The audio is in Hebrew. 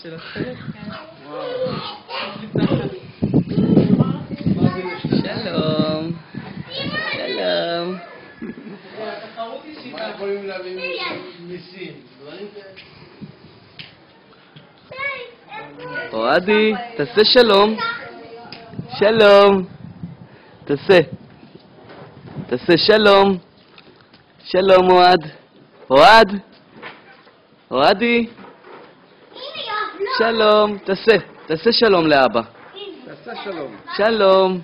שלכם? שלום. שלום. מה יכולים להביא מסין? אוהדי, תעשה שלום. שלום. תעשה. תעשה שלום. שלום אוהד. אוהד. אוהדי. שלום. תעשה שלום לאבא. תעשה שלום. שלום.